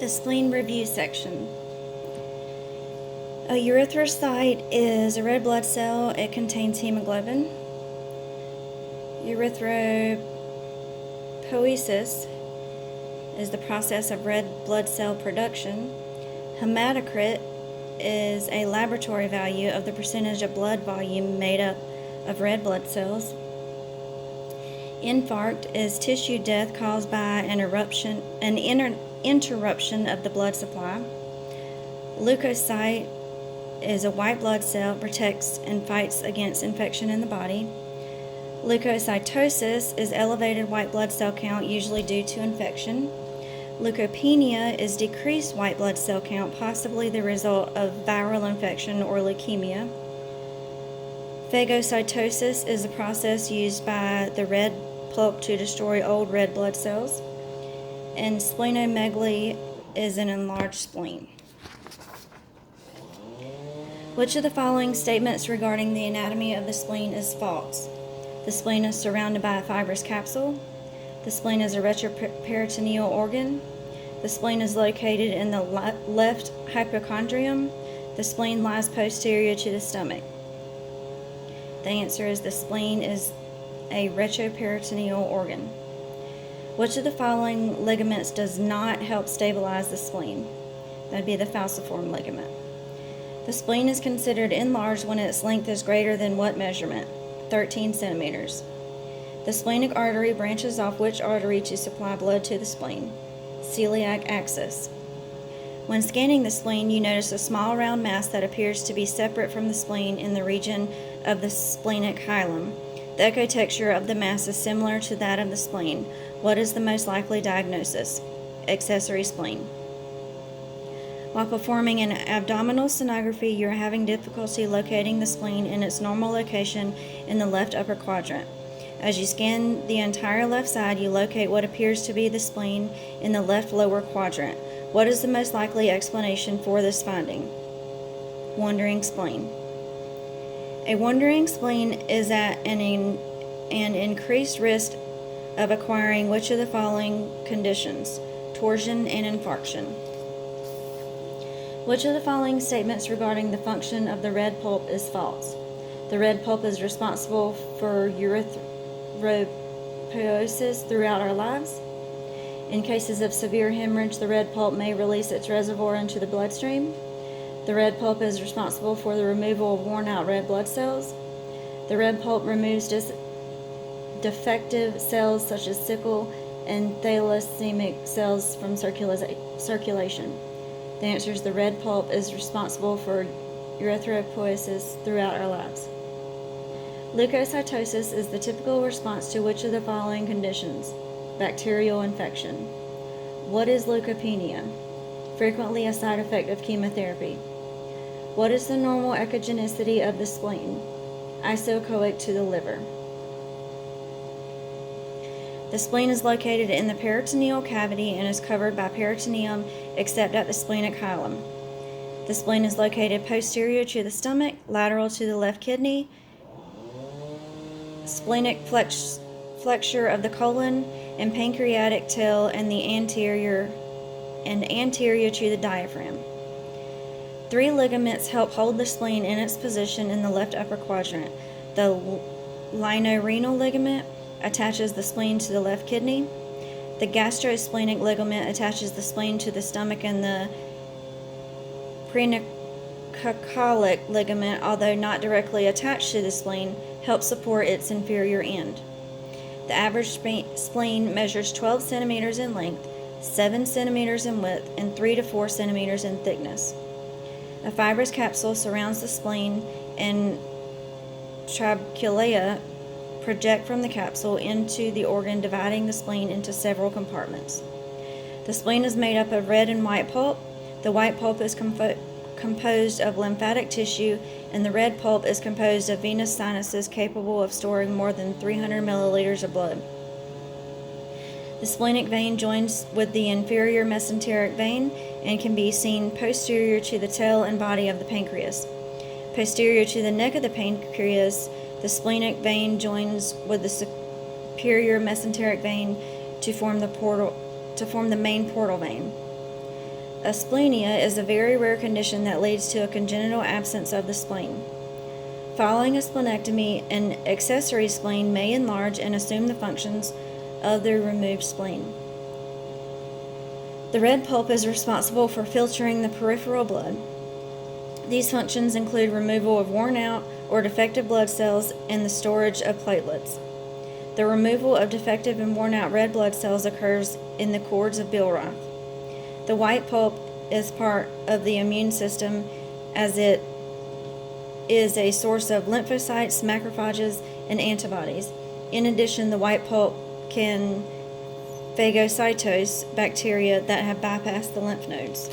The spleen review section. A erythrocyte is a red blood cell. It contains hemoglobin. Erythropoiesis is the process of red blood cell production. Hematocrit is a laboratory value of the percentage of blood volume made up of red blood cells. Infarct is tissue death caused by an interruption of the blood supply. Leukocyte is a white blood cell, protects and fights against infection in the body. Leukocytosis is elevated white blood cell count, usually due to infection. Leukopenia is decreased white blood cell count, possibly the result of viral infection or leukemia. Phagocytosis is a process used by the red pulp to destroy old red blood cells. And splenomegaly is an enlarged spleen. Which of the following statements regarding the anatomy of the spleen is false? The spleen is surrounded by a fibrous capsule. The spleen is a retroperitoneal organ. The spleen is located in the left hypochondrium. The spleen lies posterior to the stomach. The answer is the spleen is a retroperitoneal organ. Which of the following ligaments does not help stabilize the spleen? That would be the falciform ligament. The spleen is considered enlarged when its length is greater than what measurement? 13 centimeters. The splenic artery branches off which artery to supply blood to the spleen? Celiac axis. When scanning the spleen, you notice a small round mass that appears to be separate from the spleen in the region of the splenic hilum. The echo texture of the mass is similar to that of the spleen. What is the most likely diagnosis? Accessory spleen. While performing an abdominal sonography, you are having difficulty locating the spleen in its normal location in the left upper quadrant. As you scan the entire left side, you locate what appears to be the spleen in the left lower quadrant. What is the most likely explanation for this finding? Wandering spleen. A wandering spleen is at an increased risk of acquiring which of the following conditions? Torsion and infarction. Which of the following statements regarding the function of the red pulp is false? The red pulp is responsible for erythropoiesis throughout our lives. In cases of severe hemorrhage, the red pulp may release its reservoir into the bloodstream. The red pulp is responsible for the removal of worn-out red blood cells. The red pulp removes defective cells such as sickle and thalassaemic cells from circulation. The answer is the red pulp is responsible for erythropoiesis throughout our lives. Leukocytosis is the typical response to which of the following conditions? Bacterial infection. What is leukopenia? Frequently a side effect of chemotherapy. What is the normal echogenicity of the spleen? Isoechoic to the liver. The spleen is located in the peritoneal cavity and is covered by peritoneum except at the splenic hilum. The spleen is located posterior to the stomach, lateral to the left kidney, splenic flexure of the colon, and pancreatic tail, and anterior to the diaphragm. 3 ligaments help hold the spleen in its position in the left upper quadrant. The lienorenal ligament attaches the spleen to the left kidney. The gastrosplenic ligament attaches the spleen to the stomach, and the preanacolic ligament, although not directly attached to the spleen, helps support its inferior end. The average spleen measures 12 centimeters in length, 7 centimeters in width, and 3 to 4 centimeters in thickness. A fibrous capsule surrounds the spleen, and trabeculae project from the capsule into the organ, dividing the spleen into several compartments. The spleen is made up of red and white pulp. The white pulp is composed of lymphatic tissue, and the red pulp is composed of venous sinuses capable of storing more than 300 milliliters of blood. The splenic vein joins with the inferior mesenteric vein and can be seen posterior to the tail and body of the pancreas. Posterior to the neck of the pancreas, the splenic vein joins with the superior mesenteric vein to form the main portal vein. A splenia is a very rare condition that leads to a congenital absence of the spleen. Following a splenectomy, an accessory spleen may enlarge and assume the functions of the removed spleen. The red pulp is responsible for filtering the peripheral blood. These functions include removal of worn out or defective blood cells and the storage of platelets. The removal of defective and worn out red blood cells occurs in the cords of Billroth. The white pulp is part of the immune system as it is a source of lymphocytes, macrophages, and antibodies. In addition, the white pulp can phagocytose bacteria that have bypassed the lymph nodes.